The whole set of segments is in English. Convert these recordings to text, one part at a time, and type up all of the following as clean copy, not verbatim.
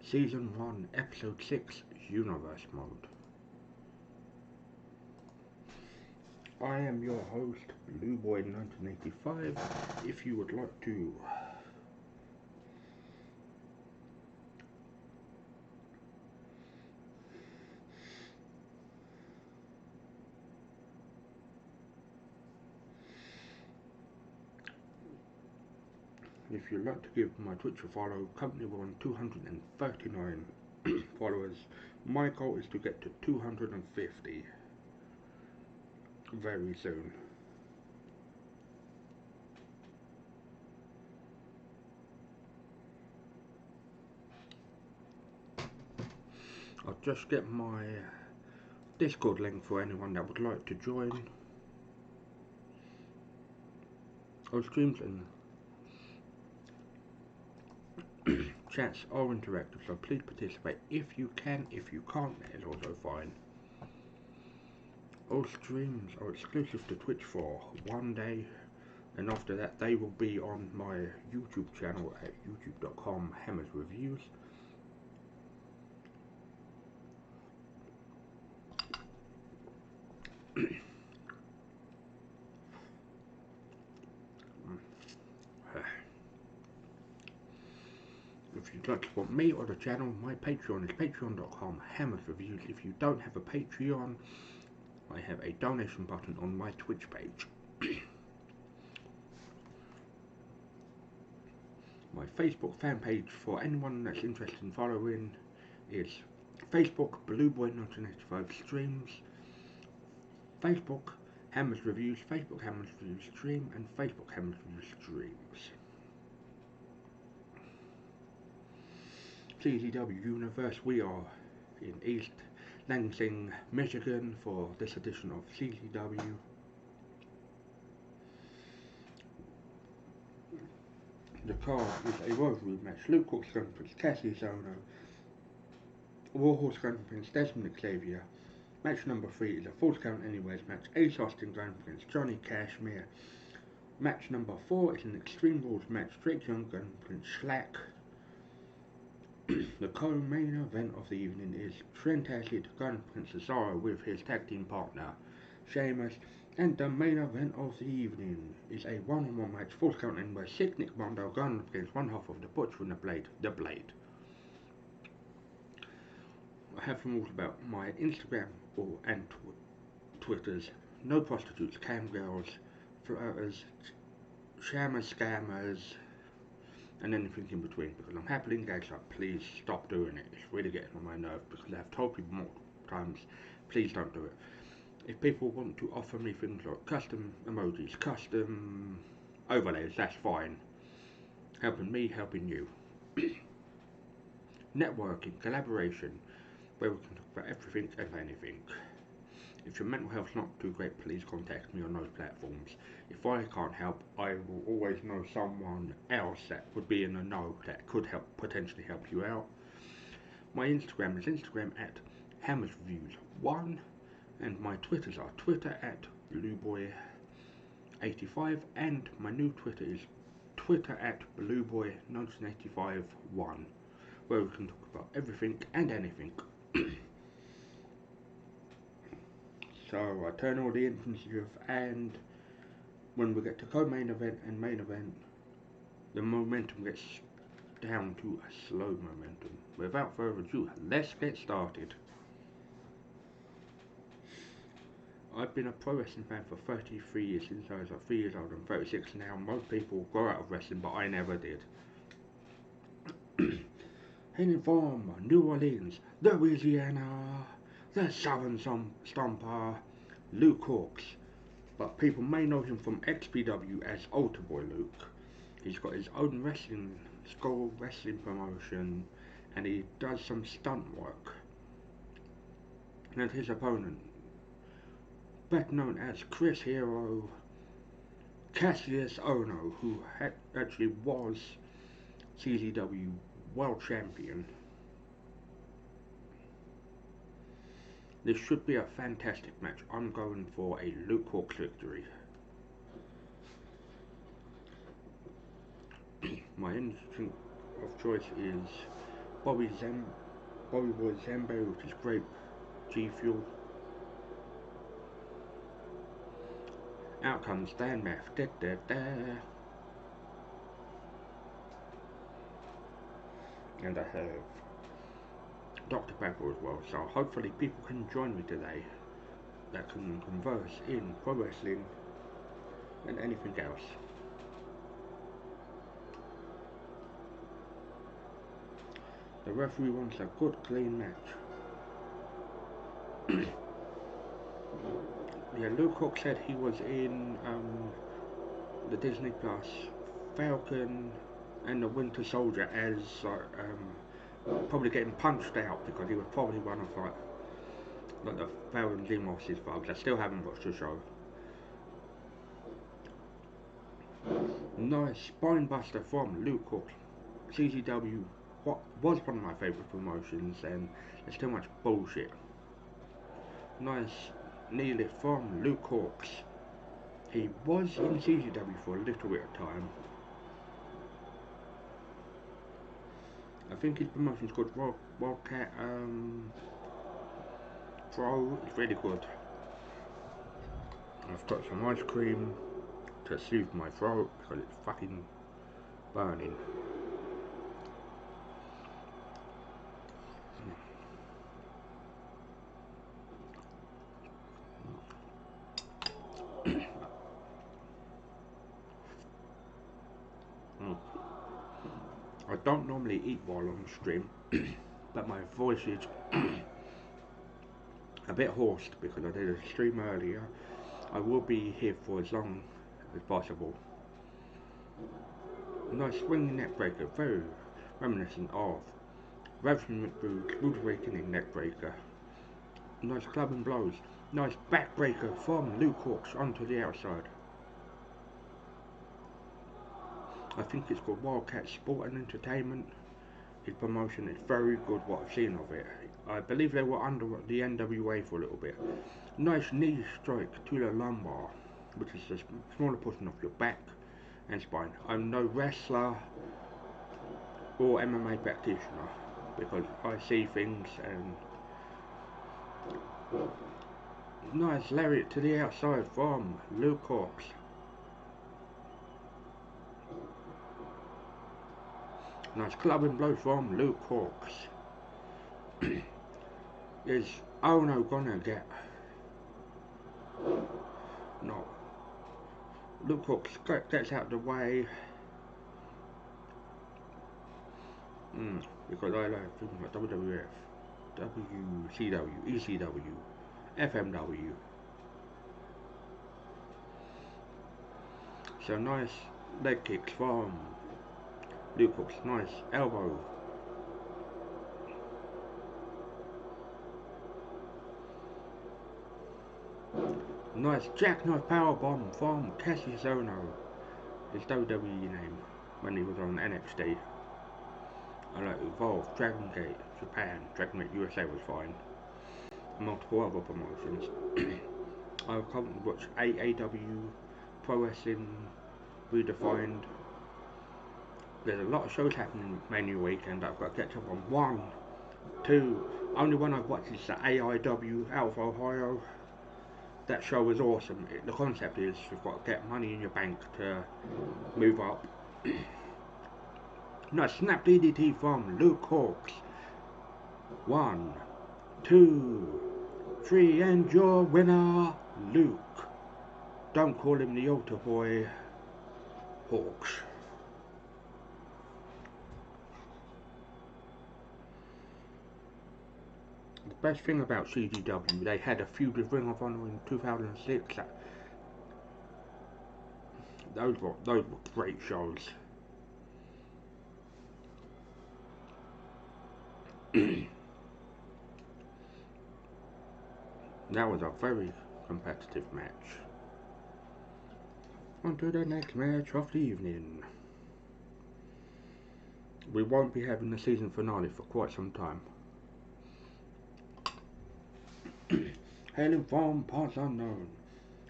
Season 1, Episode 6, Universe Mode. I am your host, BlueBoy1985. If you would like to give my Twitch a follow, currently we're on 239 followers. My goal is to get to 250 very soon. I'll just get my Discord link for anyone that would like to join. Our streams and chats are interactive, so please participate if you can. If you can't, that is also fine. All streams are exclusive to Twitch for one day, and after that they will be on my YouTube channel at youtube.com/hammersreviews. If you'd like to support me or the channel, my Patreon is patreon.com/hammersreviews. If you don't have a Patreon, I have a donation button on my Twitch page. My Facebook fan page for anyone that's interested in following is Facebook BlueBoy1985 Streams, Facebook Hammers Reviews, Facebook Hammers Reviews Stream, and Facebook Hammers Reviews Streams. CZW Universe, we are in East Lansing, Michigan for this edition of CZW. The card is a rivalry match. Luke Hawk's Gun Prince, Cassius Ono, Warhorse Gun Prince, Desmond Xavier. Match number 3 is a Falls Count Anyways match. Ace Austin Gun Prince, Johnny Cashmere. Match number 4 is an Extreme Rules match. Drake Young Gun Prince, Slack. The co-main event of the evening is Trent Acid Gun Prince Cesaro with his tag team partner Sheamus, and the main event of the evening is a one-on-one match, Falls Count Anywhere, Sick Nick Mondo gun against one half of the Butcher and the Blade. I have them all about my Instagram and Twitters. No prostitutes, cam girls, flirters, scammers, and anything in between, because I'm happily engaged. Like, please stop doing it. It's really getting on my nerves, because I've told people multiple times, please don't do it. If people want to offer me things like custom emojis, custom overlays, that's fine. Helping me, helping you. Networking, collaboration, where we can talk about everything and anything. If your mental health's not too great, please contact me on those platforms. If I can't help, I will always know someone else that would be in the know that could potentially help you out. My Instagram is Instagram at hammersreviews1, and my Twitters are Twitter at BlueBoy85, and my new Twitter is Twitter at BlueBoy1985-1, where we can talk about everything and anything. So I turn all the entrances off, and when we get to co-main event and main event, the momentum gets down to a slow momentum. Without further ado, let's get started. I've been a pro wrestling fan for 33 years, since I was like 3 years old. I'm 36 now. Most people grow out of wrestling, but I never did. Hailing from New Orleans, Louisiana, the Southern Stomper, Luke Hawks, but people may know him from XPW as Altar Boy Luke. He's got his own school wrestling promotion, and he does some stunt work. And his opponent, better known as Chris Hero, Cassius Ono, who actually was CZW World Champion. This should be a fantastic match. I'm going for a Luke Hawks victory. My instinct of choice is Bobby Zem, Bobby Boy Zambo, which is grape G Fuel. Out comes Dan Meth, da da da. And I have Dr. Pepper as well, so hopefully people can join me today that can converse in pro wrestling and anything else. The referee wants a good clean match. Yeah, Luke Hook said he was in the Disney Plus Falcon and the Winter Soldier as probably getting punched out because he was probably one of like the Falcon Zemos' bugs. I still haven't watched the show. Nice spinebuster from Luke Hook. CZW what was one of my favourite promotions, and there's too much bullshit. Nice knee lift from Luke Hawks. He was in CZW for a little bit of time. I think his promotion's called Wildcat Pro. It's really good. I've got some ice cream to soothe my throat because it's fucking burning. I don't normally eat while on stream, but my voice is a bit hoarse because I did a stream earlier. I will be here for as long as possible. Nice swinging neck breaker, very reminiscent of Reverend McBoot's Rude Awakening neck breaker. Nice club and blows. Nice backbreaker from Luke Hawks onto the outside. I think it's called Wildcat Sport and Entertainment. His promotion is very good, what I've seen of it. I believe they were under the NWA for a little bit. Nice knee strike to the lumbar, which is a smaller portion of your back and spine. I'm no wrestler or MMA practitioner because I see things. And nice lariat to the outside from Luke Hawks. Nice clubbing blow from Luke Hawks. Is Ono gonna get? No. Luke Hawks gets out the way. Because I like things like WWF, WCW, ECW, FMW. So nice leg kicks from Luke Hooks. Nice elbow. Nice jackknife powerbomb from Cassius Ono, his WWE name, when he was on NXT. I like Evolve, Dragon Gate, Japan, Dragon Gate USA was fine. Multiple other promotions. I've currently watched AAW, Pro Wrestling Redefined. There's a lot of shows happening mainly weekend. I've got to catch up on 1, 2. Only one I've watched is the AIW out of Ohio. That show was awesome. The concept is you've got to get money in your bank to move up. Nice snap DDT from Luke Hawks. 1, 2, 3, and your winner, Luke. Don't call him the altar boy, Hawks. The best thing about CZW, they had a feud with Ring of Honor in 2006. Those were great shows. That was a very competitive match. On to the next match of the evening. We won't be having the season finale for quite some time. Hailing from parts unknown,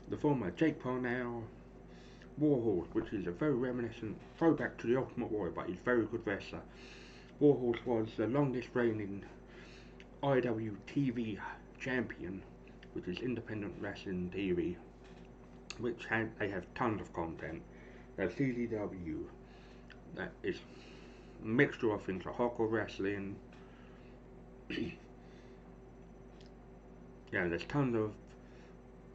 the former Jake Parnell Warhorse, which is a very reminiscent throwback to the Ultimate Warrior, but he's a very good wrestler. Warhorse was the longest reigning IWTV champion, which is Independent Wrestling TV, they have tons of content. There's CZW, that is a mixture of things like hardcore wrestling. Yeah, there's tons of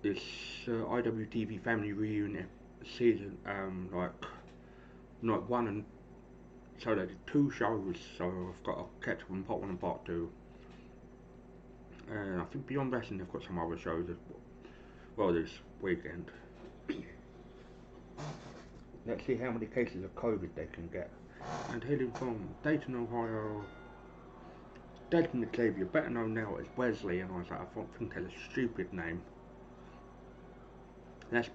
this IWTV Family Reunion season, like night one, and so they did 2 shows. So I've got to catch up on part 1 and part 2. And I think Beyond Wrestling they've got some other shows as well this weekend. Let's see how many cases of COVID they can get. And hailing from Dayton, Ohio, Desmond Xavier, better known now as Wesley, and I was like, I think that's a stupid name. That's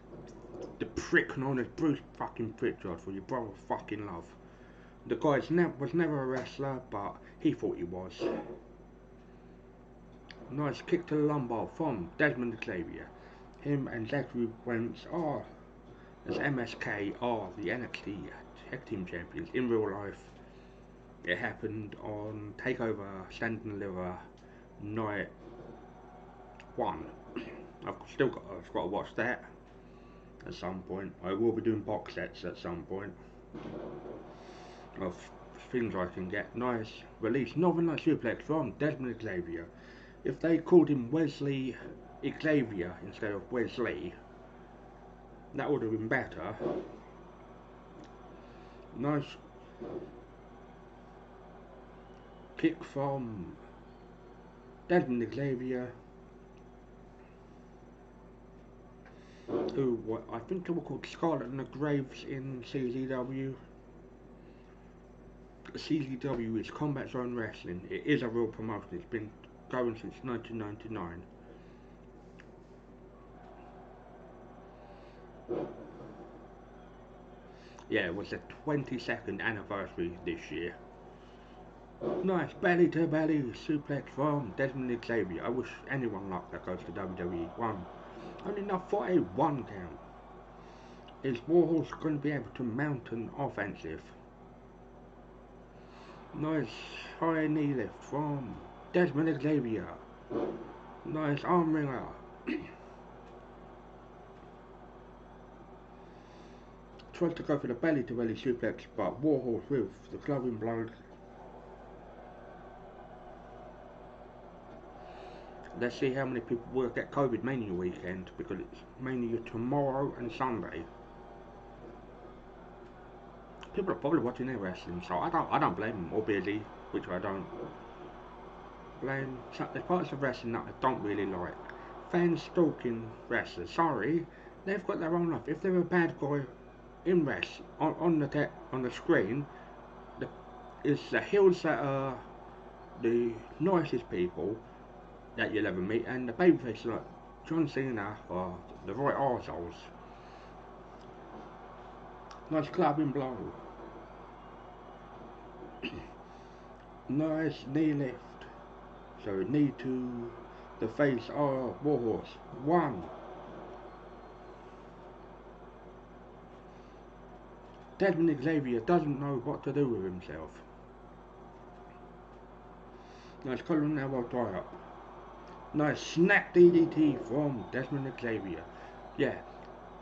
the prick known as Bruce fucking Pritchard, for your brother fucking love. The guy was never a wrestler, but he thought he was. Nice kick to the lumbar from Desmond Xavier. Him and Zachary Wentz are, as MSK, are the NXT Tag Team Champions in real life. It happened on TakeOver Stand and Deliver night 1. I've got to watch that at some point. I will be doing box sets at some point of things I can get. Nice release Northern Light Suplex from Desmond Xavier. If they called him Wesley Xavier instead of Wesley, that would have been better. Nice kick from Desmond Xavier, who I think they were called Scarlet and the Graves in CZW. CZW is Combat Zone Wrestling. It is a real promotion. It's been going since 1999. Yeah, it was the 22nd anniversary this year. Nice belly to belly suplex from Desmond Xavier. I wish anyone luck that goes to WWE. Only enough for a 1 count. Is Warhorse going to be able to mount an offensive? Nice high knee lift from Desmond Xavier. Nice arm wringer. Tries to go for the belly to belly suplex, but Warhorse with the clubbing blow. Let's see how many people will get COVID Mania weekend, because it's Mania tomorrow and Sunday. People are probably watching their wrestling, so I don't blame them, or busy, which I don't blame. So there's parts of wrestling that I don't really like. Fans stalking wrestlers. Sorry, they've got their own life. If they're a bad guy in wrestling on the screen, it's the heels that are the nicest people that you'll ever meet, and the babyface like John Cena are the right arseholes. Nice clubbing blow. Nice knee lift. So knee to the face of Warhorse. 1. Desmond Xavier doesn't know what to do with himself. Nice collar and elbow tie up. Nice snap DDT from Desmond Xavier. Yeah,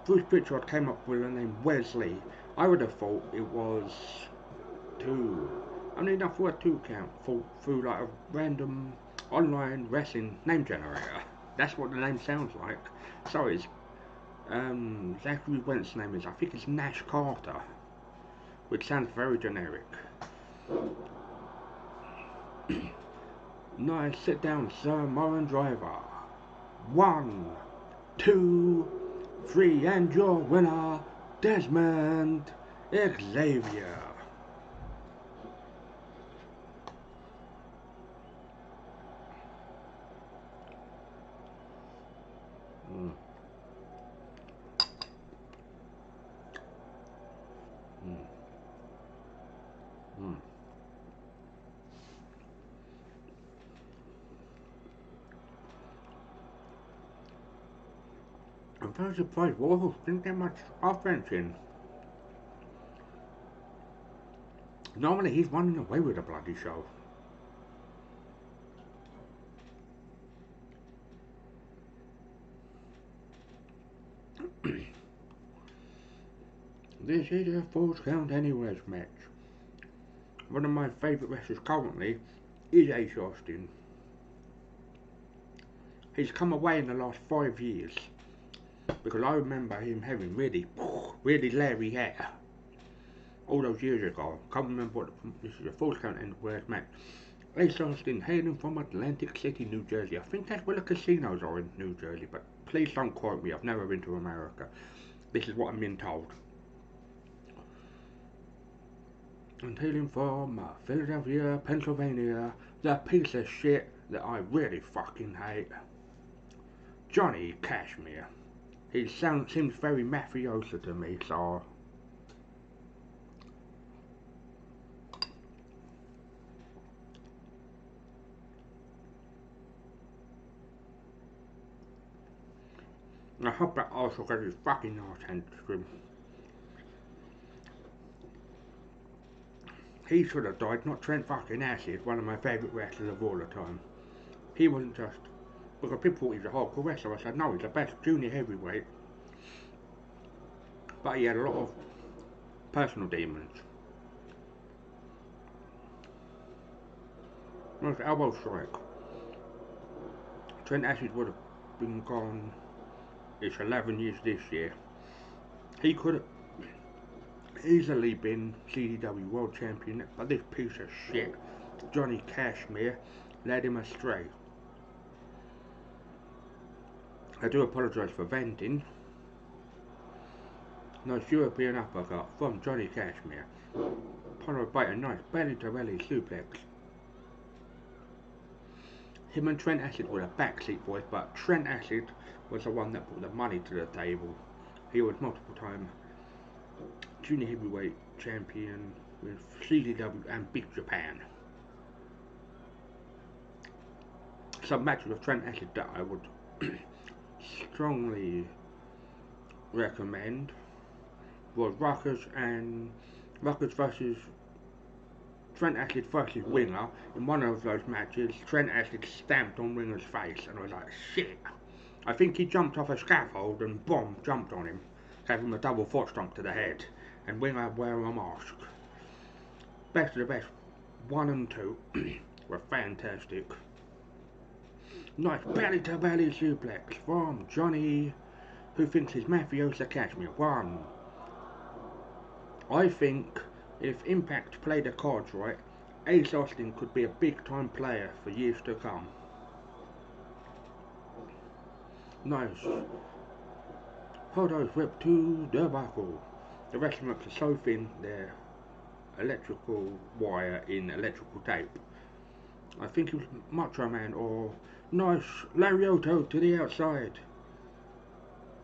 Bruce Pritchard came up with the name Wesley. I would have thought it was 2. Only enough for a 2 count through like a random online wrestling name generator. That's what the name sounds like. So it's Zachary Wentz's name is, I think it's Nash Carter, which sounds very generic. Nice sit down Samoan driver. 1, 2, 3, and your winner, Desmond Xavier. I'm very surprised Warhorse didn't get much offense in. Normally he's running away with a bloody show. This is a Falls Count Anywheres match. One of my favourite wrestlers currently is Ace Austin. He's come away in the last 5 years because I remember him having really leery hair all those years ago. Can't remember what this is a Falls Count Anywheres match. Ace Austin hailing from Atlantic City, New Jersey. I think that's where the casinos are in New Jersey, but please don't quote me. I've never been to America. This is what I'm being told. And hailing from Philadelphia, Pennsylvania, the piece of shit that I really fucking hate, Johnny Cashmere. He seems very mafioso to me, so I hope that also got his fucking arse handed to him. He should have died, not Trent fucking Acid, one of my favourite wrestlers of all the time. He wasn't just because people thought he was a hardcore wrestler. I said no, he's the best junior heavyweight, but he had a lot of personal demons. Nice elbow strike. Trent Acid would have been gone. It's 11 years this year. He could have easily been CZW World Champion, but this piece of shit, Johnny Cashmere, led him astray. I do apologise for venting. Nice European uppercut from Johnny Cashmere, followed by a nice belly-to-belly suplex. Him and Trent Acid were a backseat boys, but Trent Acid was the one that brought the money to the table. He was multiple time junior heavyweight champion with CZW and Big Japan. Some matches with Trent Acid that I would strongly recommend was Ruckus versus Trent Acid versus Winger. In one of those matches, Trent Acid stamped on Winger's face, and I was like, shit. I think he jumped off a scaffold and boom, jumped on him, gave him a double foot stomp to the head, and Winger wearing a mask. Best of the best, 1 and 2 were fantastic. Nice belly to belly suplex from Johnny, who thinks he's Mafioso Cashmere. 1. I think if Impact played the cards right, Ace Austin could be a big time player for years to come. Nice. Podo's whip to the buckle. The wrestling ropes are so thin, they're electrical wire in electrical tape. I think it was Macho Man or nice Lariato to the outside.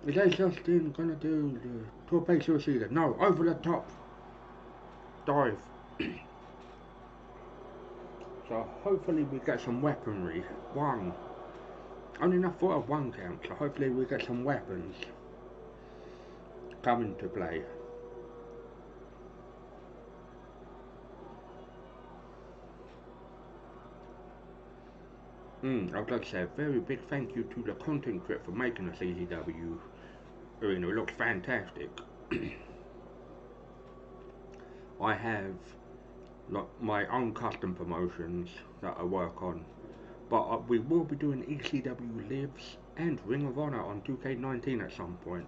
Is Ace Austin gonna do the torpedo suicide? No, over the top. Dive. So hopefully we get some weaponry. 1. Only enough for a 1 count, so hopefully we get some weapons come into play. I would like to say a very big thank you to the content creator for making the CZW arena. It looks fantastic. I have my own custom promotions that I work on, but we will be doing ECW Lives and Ring of Honor on 2K19 at some point.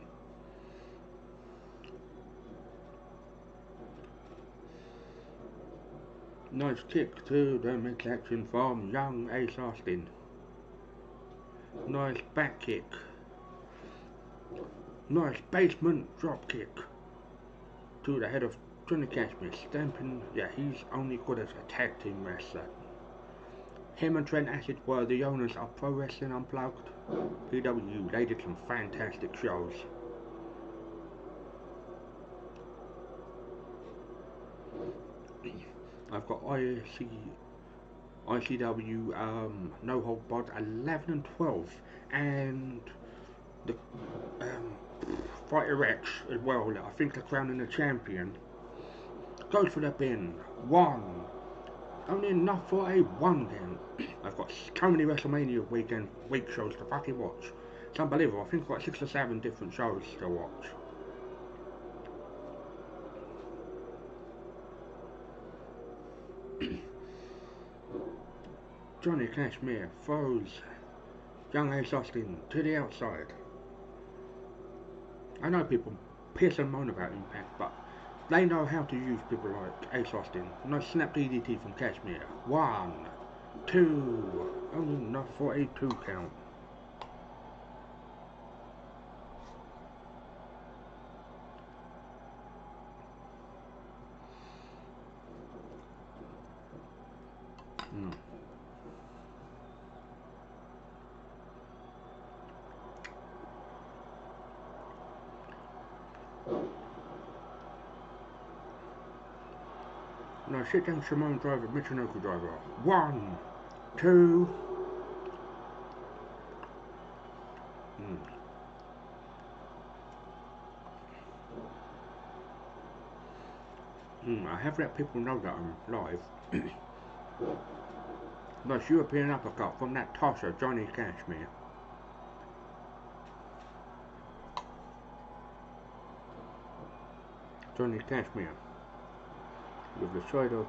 Nice kick to the midsection from young Ace Austin. Nice back kick. Nice basement drop kick to the head of Johnny Cashmere. Stamping, yeah, he's only good as a tag team wrestler. Him and Trent Acid were the owners of Pro Wrestling Unplugged. PW, they did some fantastic shows. I've got ICW No Hold Barred 11 and 12, and the Fighter X as well. I think they're crowning the champion. Goes for the pin. 1. Only enough for a 1 count. I've got so many WrestleMania week shows to fucking watch. It's unbelievable. I think I've got 6 or 7 different shows to watch. Johnny Cashmere throws young Ace Austin to the outside. I know people piss and moan about Impact, but they know how to use people like Ace Austin. Nice snap DDT from Cashmere. 1, 2. Only enough for a 2 count. Now sit down Shimon driver, Michinoku driver. 1, 2. I have let people know that I'm live. Nice European uppercut from that tosser, Johnny Cashmere. Johnny Cashmere with the side of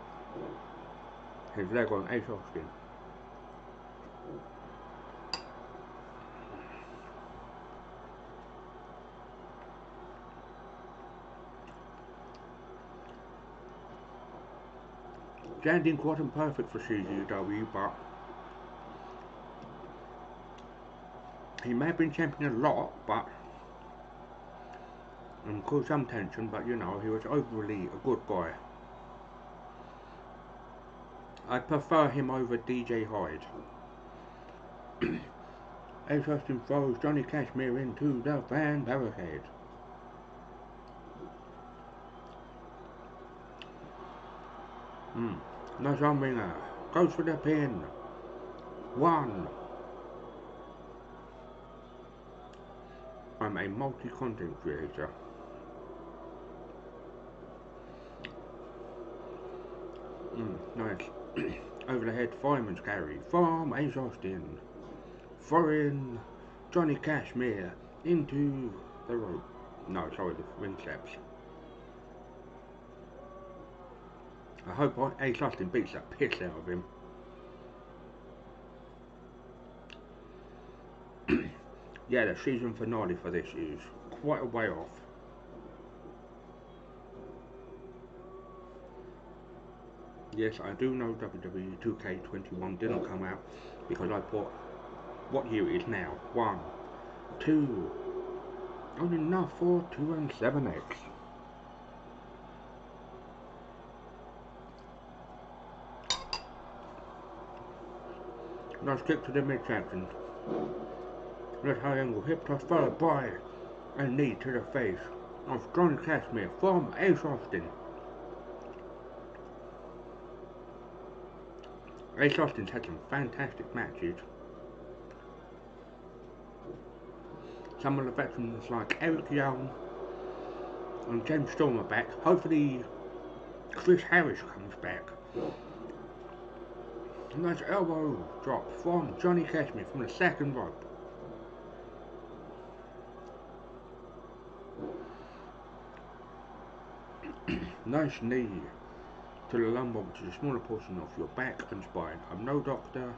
his leg on Ace Austin. Standing wasn't perfect for CZW, but he may have been champion a lot, but and caused some tension, but you know, he was overly a good guy. I prefer him over DJ Hyde. Ace Austin throws Johnny Cashmere into the fan barricade. Nice arm ringer. Goes for the pin. 1. I'm a multi-content creator. Nice. Over the head fireman's carry from Ace Austin. Throwing Johnny Cashmere into the rope. No, sorry, the ring steps. I hope Ace Austin beats the piss out of him. Yeah, the season finale for this is quite a way off. Yes, I do know WWE 2K21 didn't come out because I put what year it is now. 1, 2. Only enough for 2 and 7X. Nice kick to the midsection. Nice high angle hip toss followed by a knee to the face of Johnny Cashmere from Ace Austin. Ace Austin's had some fantastic matches. Some of the veterans like Eric Young and James Storm are back. Hopefully Chris Harris comes back. Nice elbow drop from Johnny Cashmere from the second rope. Nice knee to the lumbar, which is a smaller portion of your back and spine. I'm no doctor.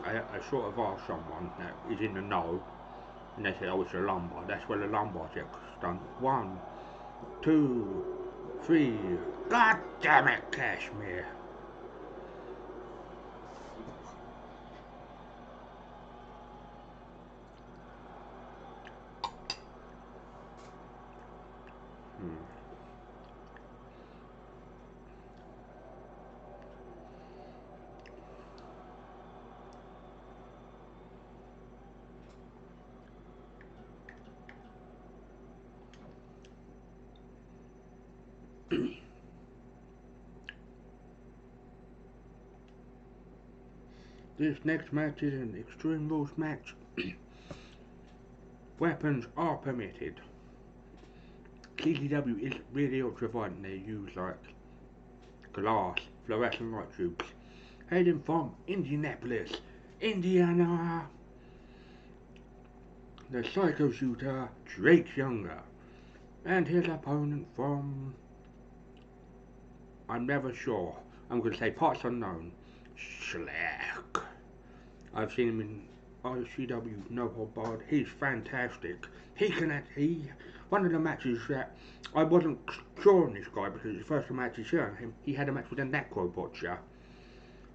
I sort of asked someone that is in the know, and they said, oh, it's a lumbar. That's where the lumbar check's done. 1, 2, 3. God damn it, Cashmere. This next match is an Extreme Rules match. Weapons are permitted. CZW is really ultra violent. They use like glass fluorescent light tubes. Hailing from Indianapolis, Indiana, the psycho shooter Drake Younger, and his opponent from, I'm never sure, I'm going to say parts unknown, Slack. I've seen him in CZW, no hold barred. He's fantastic. One of the matches that I wasn't sure on this guy because it's the first time I actually saw him. He had a match with a Necro Butcher.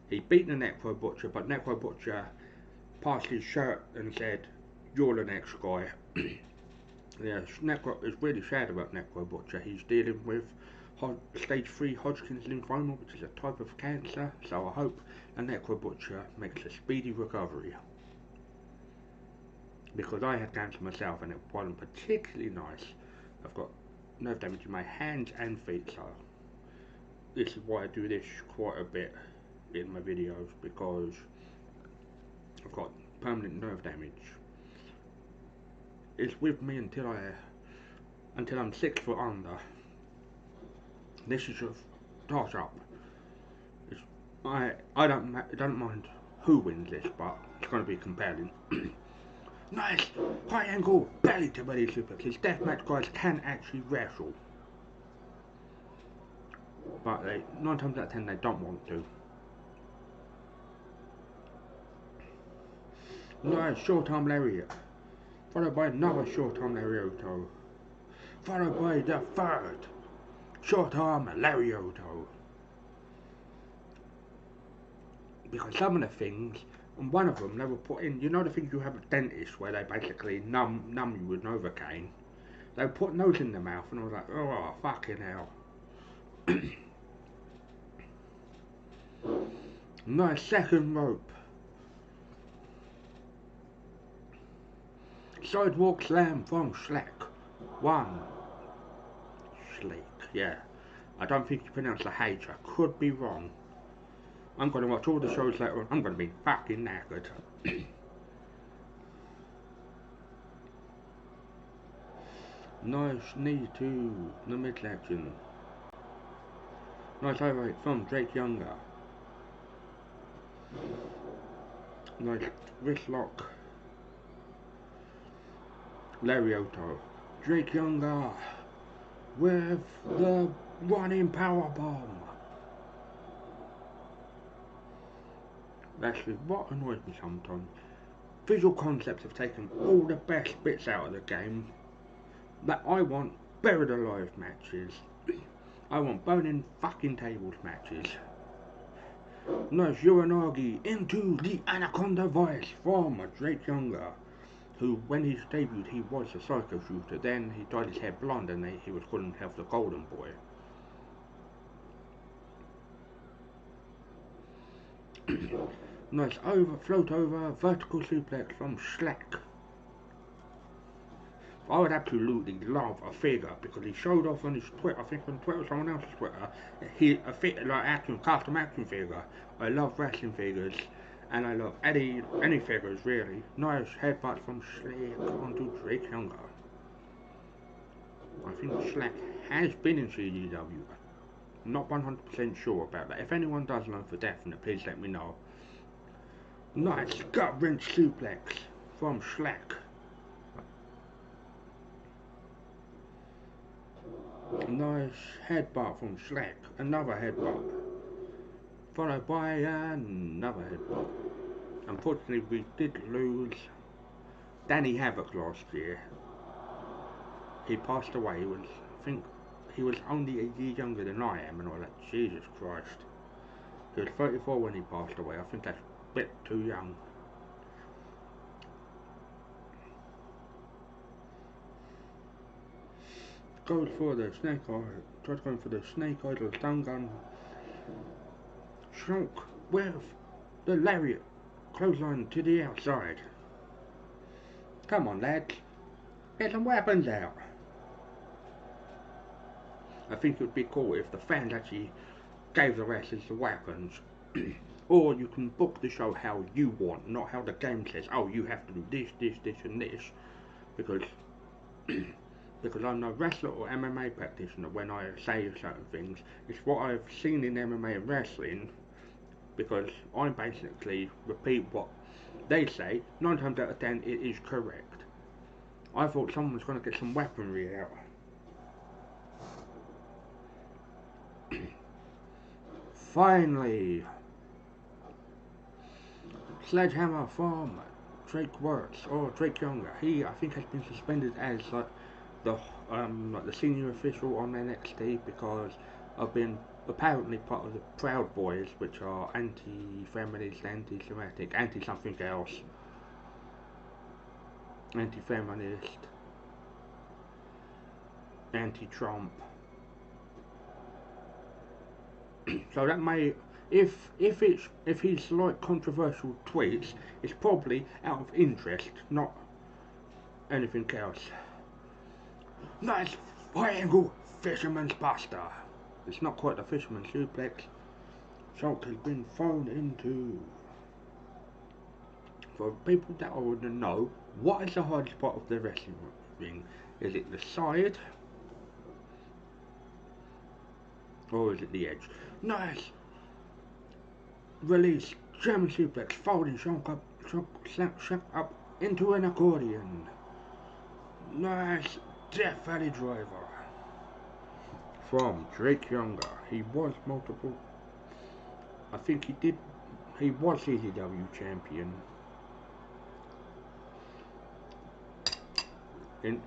He beat the Necro Butcher, but Necro Butcher passed his shirt and said, "You're the next guy." Yeah, it's really sad about Necro Butcher. He's dealing with stage 3 Hodgkin's lymphoma, which is a type of cancer, so I hope the Necro Butcher makes a speedy recovery. Because I had cancer myself and it wasn't particularly nice. I've got nerve damage in my hands and feet, so this is why I do this quite a bit in my videos, because I've got permanent nerve damage. It's with me until I'm 6 foot under. This is a toss up. I don't mind who wins this, but it's going to be compelling. Nice high angle belly to belly suplexes. Deathmatch guys can actually wrestle, but 9 times out of 10 they don't want to. Nice short arm lariat, followed by another short arm lariato, followed by the third short arm lariato. Because some of the things, and one of them they were put in, you know the things you have at dentists where they basically numb you with Novocaine? They were putting those in their mouth and I was like, oh fucking hell. Nice second rope. Sidewalk slam from Slack. One. Sleek, yeah. I don't think you pronounce the H, I could be wrong. I'm going to watch all the shows later on. I'm going to be fucking knackered. Nice knee to the midsection. Nice overhit from Drake Younger. Nice wrist lock. Lariato. Drake Younger with the running power bomb. That's what annoys me sometimes. Visual concepts have taken all the best bits out of the game. That I want buried alive matches. I want burning fucking tables matches. Nice Uranagi into the Anaconda Vice from Drake Younger, who when he debuted he was a psycho shooter, then he dyed his hair blonde and he was calling himself the Golden Boy. Nice float over vertical suplex from Slack. I would absolutely love a figure because he showed off on his Twitter, I think on Twitter or someone else's Twitter, like custom action figure. I love wrestling figures and I love any figures really. Nice headbutt from Slack onto Drake Younger. I think Slack has been in CZW. I'm not 100% sure about that. If anyone does know for definite, please let me know. Nice gut wrench suplex from Slack. Nice headbutt from Slack. Another headbutt. Followed by another headbutt. Unfortunately, we did lose Danny Havoc last year. He passed away. I think he was only a year younger than I am, and I was like, Jesus Christ. He was 34 when he passed away. I think that's a bit too young. Goes for the snake eye. Tries going for the snake idol stun gun. Shrunk with the lariat. Clothesline to the outside. Come on, lads. Get some weapons out. I think it would be cool if the fans actually gave the wrestlers the weapons. Or you can book the show how you want, not how the game says, oh, you have to do this, this, this, and this. Because because I'm no wrestler or MMA practitioner when I say certain things. It's what I've seen in MMA and wrestling, because I basically repeat what they say. 9 times out of 10 it is correct. I thought someone was going to get some weaponry out. Finally, Sledgehammer from Drake Works, or Drake Younger. He, I think, has been suspended as like the senior official on NXT because of being apparently part of the Proud Boys, which are anti-feminist, anti-Semitic, anti-something else, anti-feminist, anti-Trump. So that may, if he's like controversial tweets, it's probably out of interest, not anything else. Nice high angle fisherman's buster. It's not quite a fisherman's suplex. Shulk has been thrown into. For people that already know, what is the hardest part of the wrestling ring? Is it the side? Or is it the edge? Nice! Release, German suplex, folding Shulk up, Shulk up into an accordion. Nice Death Valley driver. From Drake Younger. He was multiple. I think he was CZW champion. In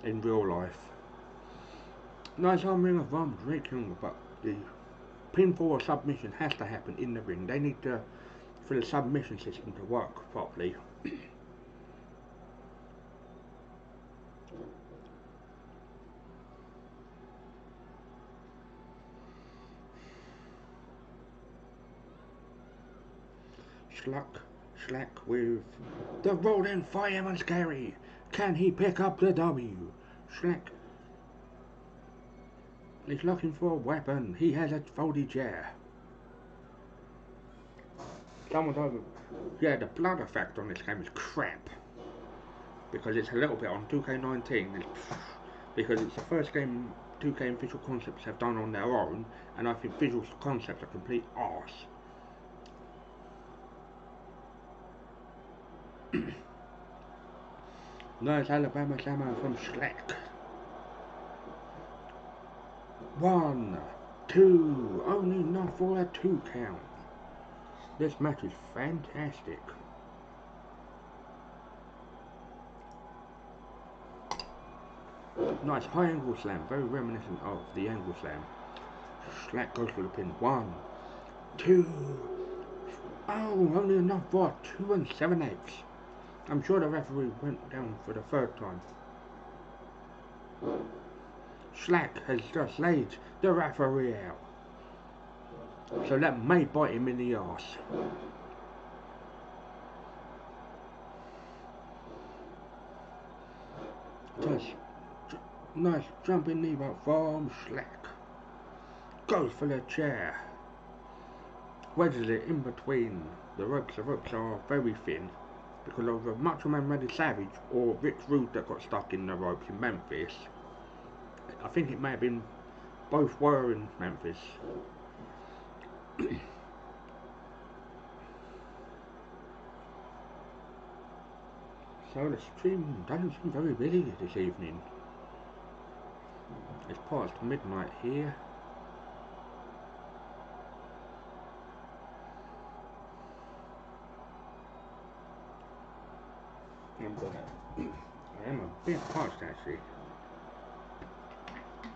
real life. Nice arm ringer from Drake Younger, but the pinfall or submission has to happen in the ring. They need for the submission system to work properly. Slack with the rolling fireman's carry. Can he pick up the W? Slack is looking for a weapon. He has a folded chair. Someone's over. Yeah, the blood effect on this game is crap. Because it's a little bit on 2K19. Because it's the first game 2K and Visual Concepts have done on their own. And I think Visual Concepts are complete arse. Nice Alabama Slammer from Slack. 1, 2, only enough for a 2 count. This match is fantastic. Nice high angle slam, very reminiscent of the angle slam. Slack goes for the pin. 1, 2. Oh, only enough for 2 7/8. I'm sure the referee went down for the 3rd time. Slack has just laid the referee out. So that may bite him in the arse. Nice jumping knee bar from Slack. Goes for the chair. Wedges it in between the ropes. The ropes are very thin because of the Macho Man Randy Savage or Rick Rude that got stuck in the ropes in Memphis. I think it may have been both were in Memphis. So the stream doesn't seem very busy this evening. It's past midnight here. I am a bit parched actually.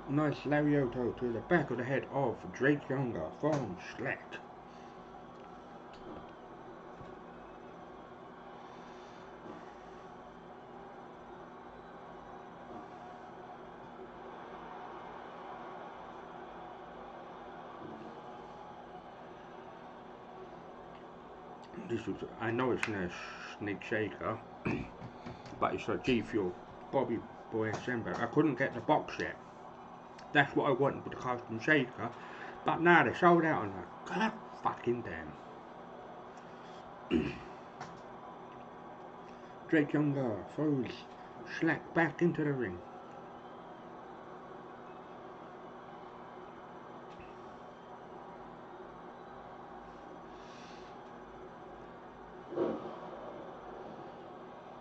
Nice Lariato to the back of the head of Drake Younger from Slack. I know it's in a sneak shaker, but it's a G Fuel Bobby Boy Assemble. I couldn't get the box yet. That's what I wanted with the custom shaker, but now they sold out on that. God fucking damn. Drake Younger throws Slack back into the ring.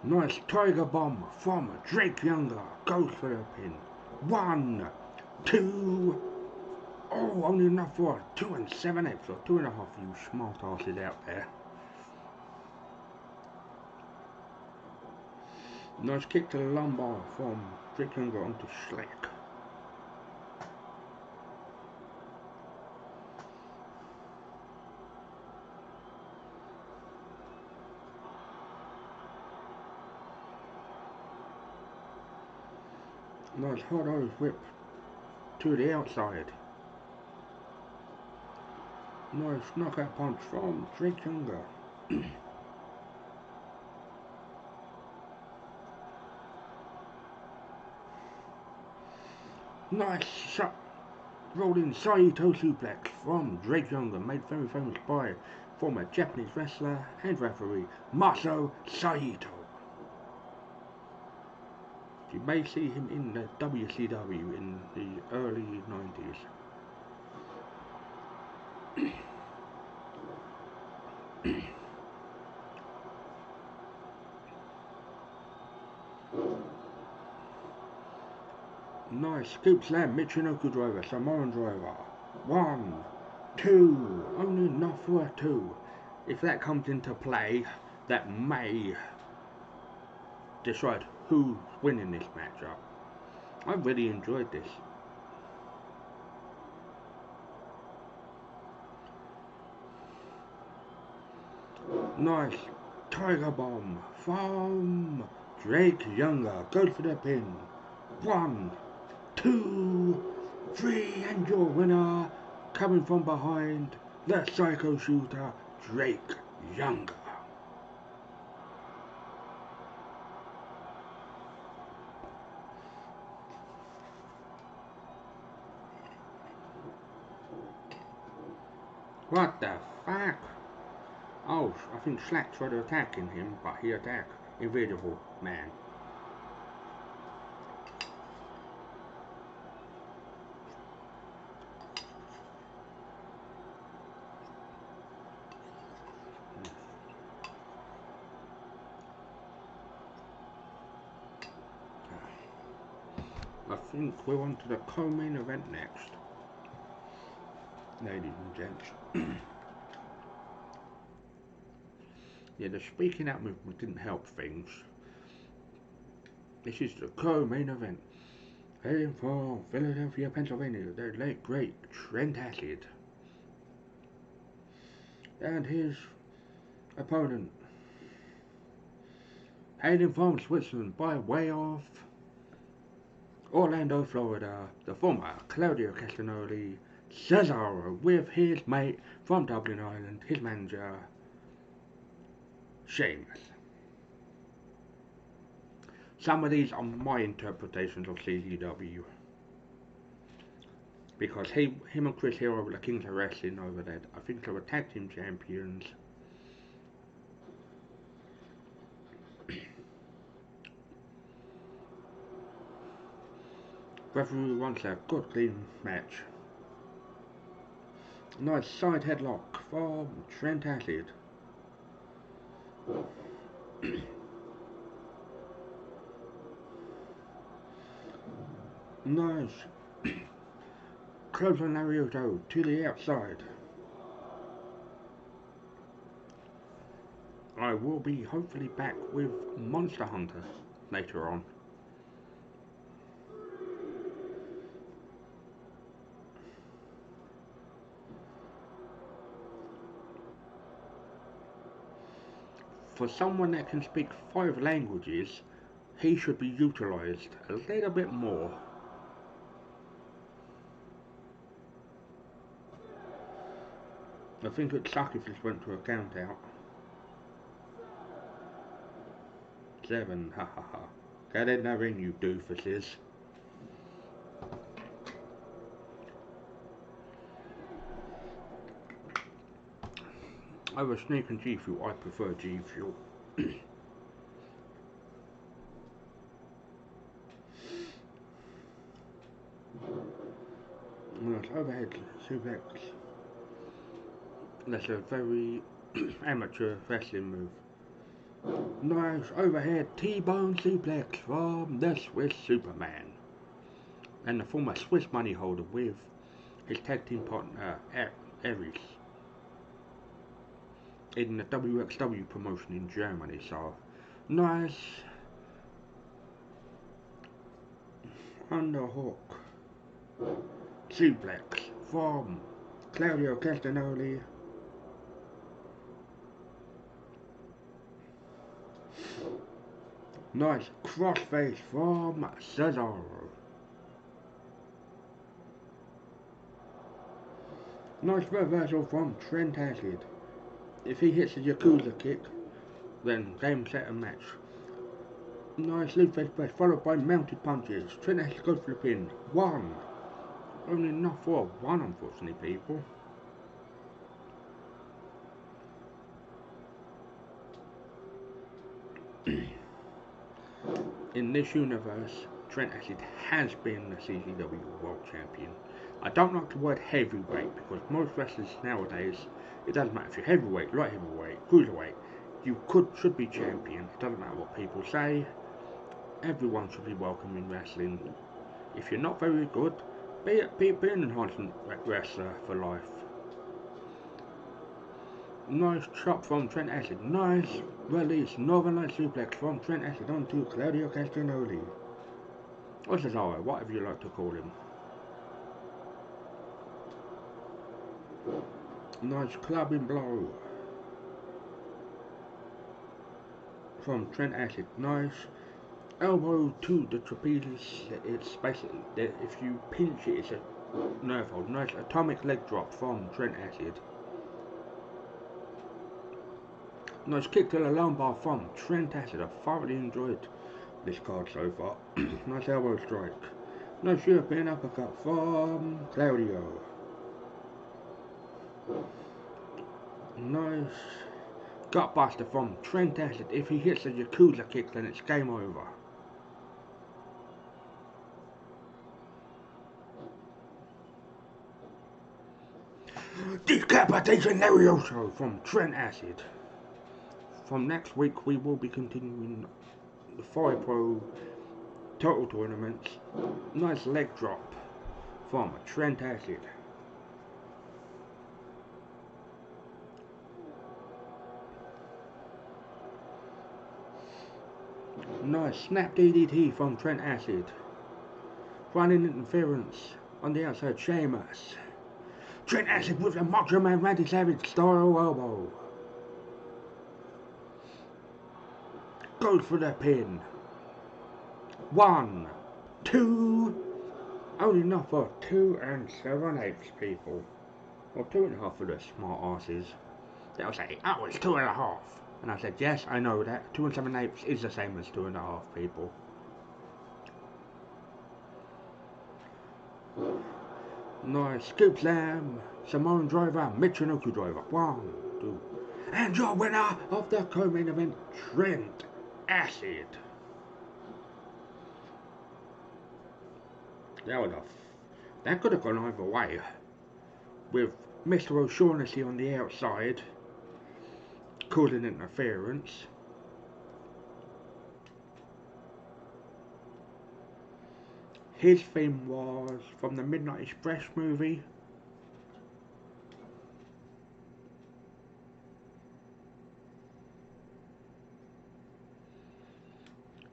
Nice Tiger Bomb from Drake Younger. Goes for the pin. 1, 2. Oh, only enough for 2 7/8 or 2.5, you smart asses out there. Nice kick to the lumbar from Drake Younger onto Slack. Nice hot Irish whip to the outside. Nice knockout punch from Drake Younger. Nice shot. Rolling Saito suplex from Drake Younger, made very famous by former Japanese wrestler and referee Maso Saito. You may see him in the WCW in the early 90s. Nice scoop slam, Michinoku driver, Samoan driver. 1, 2, only enough for a 2. If that comes into play, that may decide who's winning this matchup. I really enjoyed this. Nice Tiger Bomb from Drake Younger. Goes for the pin. 1, 2, 3, and your winner, coming from behind, the Psycho Shooter, Drake Younger. What the fuck? Oh, I think Slack tried attacking him, but he attacked Invisible Man. I think we're on to the co-main event next, ladies and gents. Yeah, the speaking out movement didn't help things. This is the co-main event. Hailing from Philadelphia, Pennsylvania, the late great Trent Acid. And his opponent, hailing from Switzerland by way of Orlando, Florida, the former Claudio Castagnoli, Cesaro, with his mate from Dublin, Ireland, his manager, Sheamus. Some of these are my interpretations of CZW, because him and Chris Hero were the kings of wrestling over there. I think they were tag team champions. Referee wants a good clean match. Nice side headlock from Trent Acid. Nice close on Lariato to the outside. I will be hopefully back with Monster Hunter later on. For someone that can speak 5 languages, he should be utilised a little bit more. I think it'd suck if this went to a count out. 7, ha ha ha. Get in the ring, you doofuses. Over Snake and G Fuel, I prefer G Fuel. overhead suplex. That's a very amateur wrestling move. Nice overhead T-bone suplex from the Swiss Superman. And the former Swiss money holder with his tag team partner Aries in the WXW promotion in Germany. So nice underhook suplex from Claudio Castagnoli. Nice crossface from Cesaro. Nice reversal from Trent Acid. If he hits a Yakuza kick, then game, set and match. Nice loop face press followed by mounted punches. Trent Acid goes for the pin. One. Only enough for one, unfortunately, people. In this universe, Trent Acid has been the CZW World Champion. I don't like the word heavyweight because most wrestlers nowadays, it doesn't matter if you're heavyweight, light heavyweight, cruiserweight, you should be champion. It doesn't matter what people say. Everyone should be welcome in wrestling. If you're not very good, be an enhancement wrestler for life. Nice chop from Trent Acid. Nice release. Northern Light suplex from Trent Acid onto Claudio Castagnoli. Or Cesaro, whatever you like to call him. Nice clubbing blow from Trent Acid. Nice elbow to the trapezius. It's basically, if you pinch it, it's a nerve hold. Nice atomic leg drop from Trent Acid. Nice kick to the lumbar from Trent Acid. I thoroughly enjoyed this card so far. Nice elbow strike. Nice European uppercut from Claudio. Nice gutbuster from Trent Acid. If he hits a Yakuza kick, then it's game over. Decapitation Lariato from Trent Acid. From next week, we will be continuing the Fire Pro Total Tournaments. Nice leg drop from Trent Acid. Nice snap DDT from Trent Acid. Running interference on the outside, Sheamus. Trent Acid with the Macho Man Randy Savage style elbow. Goes for the pin. 1, 2. Only enough for 2 7/8, people. Or 2.5 for the smart asses. They'll say, oh, it's 2.5. And I said, yes, I know that. 2 7/8 is the same as 2.5, people. Nice scoop slam. Samoan driver, Michinoku driver. 1, 2. And your winner of the co-main event, Trent Acid. That could have gone either way. With Mr. O'Shaughnessy on the outside, causing interference. His theme was from the Midnight Express movie.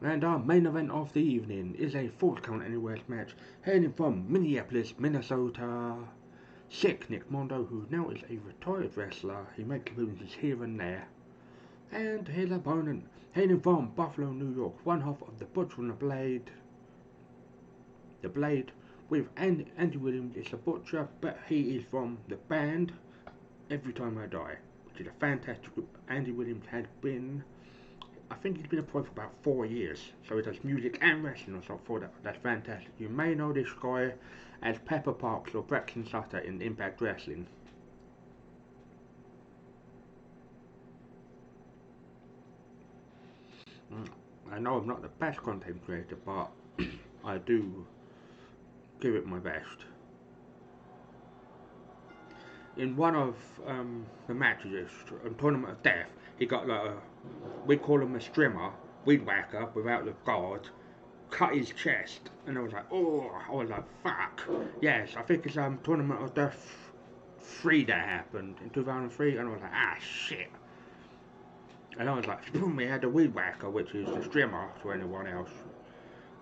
And our main event of the evening is a 4 count anywhere match hailing from Minneapolis, Minnesota. Sick Nick Mondo, who now is a retired wrestler. He makes appearances here and there. And his opponent, hailing from Buffalo, New York, one half of the Butcher and the Blade. The Blade with Andy Williams is the Butcher, but he is from the band Every Time I Die, which is a fantastic group. Andy Williams has been, I think he's been a pro for about 4 years, so he does music and wrestling or something for that. That's fantastic. You may know this guy as Pepper Parks or Braxton Sutter in Impact Wrestling. I know I'm not the best content creator, but I do give it my best. in one of the matches, a tournament of death, he got like we call him a strimmer, weed whacker without the guard, cut his chest, and I was like, oh, I was like, fuck. Yes, I think it's Tournament of Death 3 that happened in 2003, and I was like, ah, shit. And I was like, we had the weed whacker, which is the strimmer to anyone else,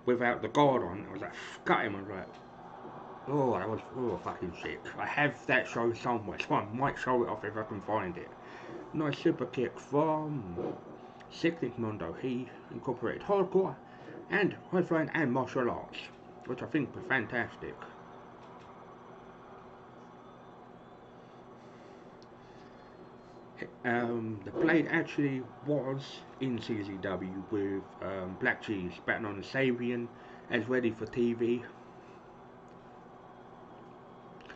without the guard on. I was like, cut him. I was like, oh, that was fucking sick. I have that show somewhere, so I might show it off if I can find it. Nice super kick from Nick Mondo. He incorporated hardcore and high flying and martial arts, which I think were fantastic. The Blade actually was in CZW with Black Cheese batting on the Sabian as ready for TV.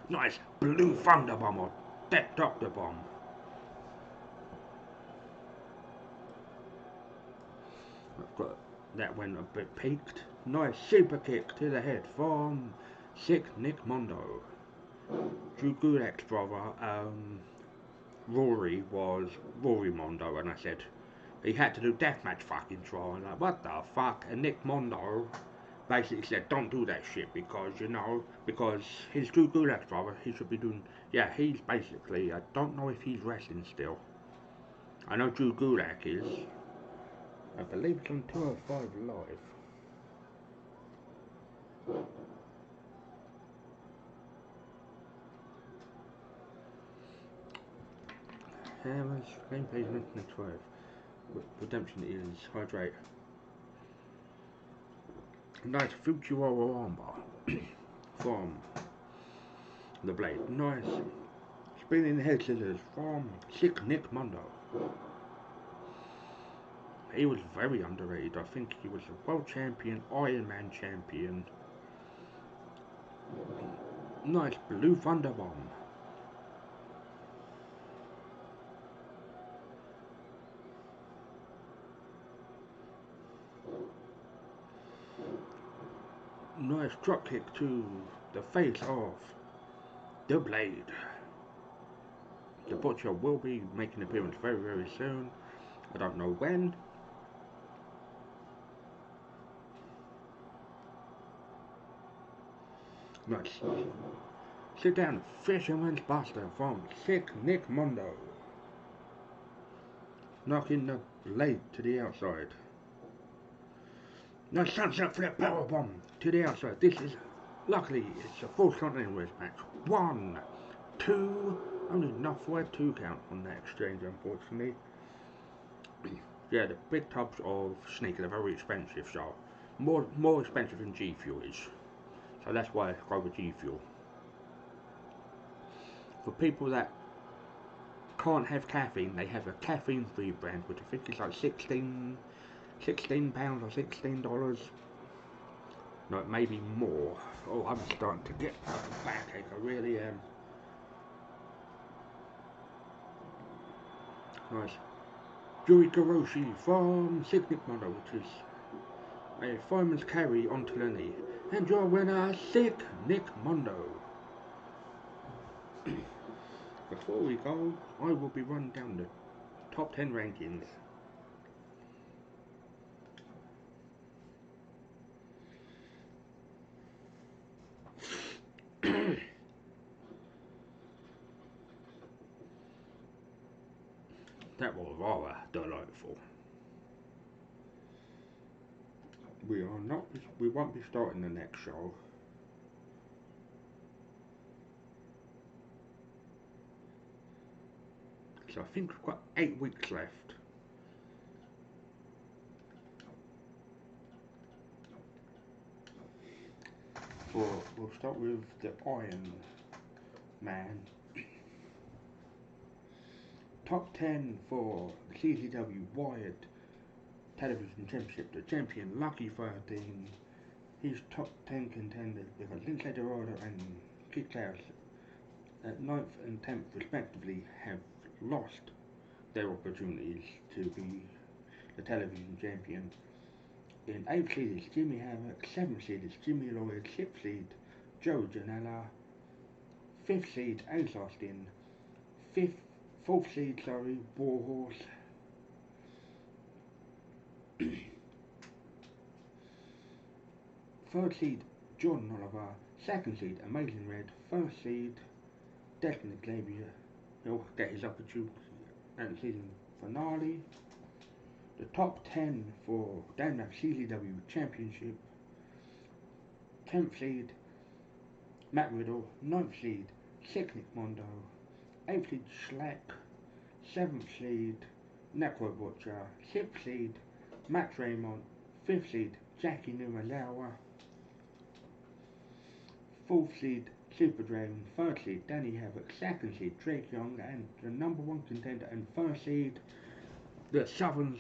Nice blue thunder bomb or death doctor bomb. I've got that went a bit peaked. Nice super kick to the head from Sick Nick Mondo. Drew Gulak's brother, Rory, was Rory Mondo, and I said he had to do deathmatch fucking trial. And like, what the fuck? And Nick Mondo basically said, don't do that shit because, you know, because his Drew Gulak's brother, he should be doing, yeah, he's basically, I don't know if he's wrestling still. I know Drew Gulak is. I believe it's on 205 Live. Hammers, gameplay 1912. Redemption is hydrate. Nice Fujiwara armbar from the Blade. Nice spinning head scissors from Sick Nick Mondo. He was very underrated. I think he was a world champion, Iron Man champion. Nice blue thunder bomb. Nice drop kick to the face of the Blade. The Butcher will be making an appearance very, very soon. I don't know when. Nice. Sit down, Fisherman's Buster from Sick Nick Mondo. Knocking the Blade to the outside. Nice sunset flip powerbomb to the outside. This is, luckily, it's a full continental match. 1, 2, only enough for a 2 count on that exchange, unfortunately. Yeah, the big tubs of sneakers are very expensive, so more expensive than G Fuel is. So that's why I go with G Fuel. For people that can't have caffeine, they have a caffeine-free brand, which I think is like £16 or $16. No, it may be more. Oh, I'm starting to get a backache, I really am. Nice. Yuri Garoshi from Sick Nick Mondo, which is a fireman's carry onto the knee. And your winner, Sick Nick Mondo. Before we go, I will be running down the top 10 rankings. That was rather delightful. We won't be starting the next show. So I think we've got 8 weeks left. We'll start with the Iron Man. Top 10 for the CZW Wired Television Championship. The champion, Lucky 13. His top 10 contenders because Lindsay Dorado and Kid Klaus at 9th and 10th respectively have lost their opportunities to be the television champion. In 8th seed is Jimmy Havoc, 7th seed is Jimmy Lloyd, 6th seed Joe Janela, 5th seed Ace Austin, Fourth seed, sorry, Warhorse. Third seed, John Oliver. Second seed, Amazing Red. First seed, Desmond Xavier. He'll get his opportunity at the season finale. The top 10 for Down CZW Championship. 10th seed, Matt Riddle. 9th seed, Sicknick Mondo. 8th seed, Slack. 7th seed, Necro Butcher. 6th seed, Max Raymond. 5th seed, Jackie Numalawa. 4th seed, Super Dragon. 3rd seed, Danny Havoc. 2nd seed, Drake Young. And the number 1 contender and 1st seed, the Southern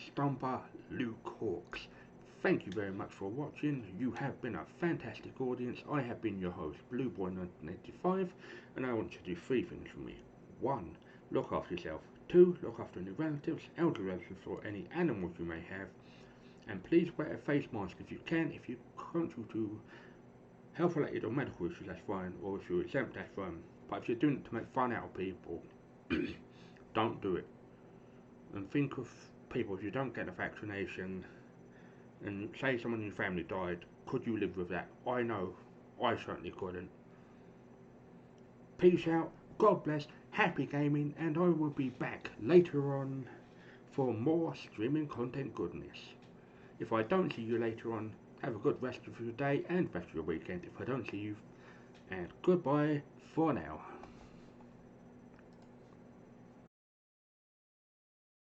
Stomper, Luke Hawks. Thank you very much for watching. You have been a fantastic audience. I have been your host, Blueboy1985, and I want you to do 3 things for me. 1. Look after yourself. 2. Look after any relatives, elder relatives, or any animals you may have. And please wear a face mask if you can. If you contribute to health-related or medical issues, that's fine. Or if you're exempt, that's fine. But if you're doing it to make fun out of people, don't do it. And think of people, if you don't get a vaccination, and say someone in your family died, could you live with that? I know, I certainly couldn't. Peace out, God bless, happy gaming, and I will be back later on for more streaming content goodness. If I don't see you later on, have a good rest of your day and rest of your weekend if I don't see you, and goodbye for now.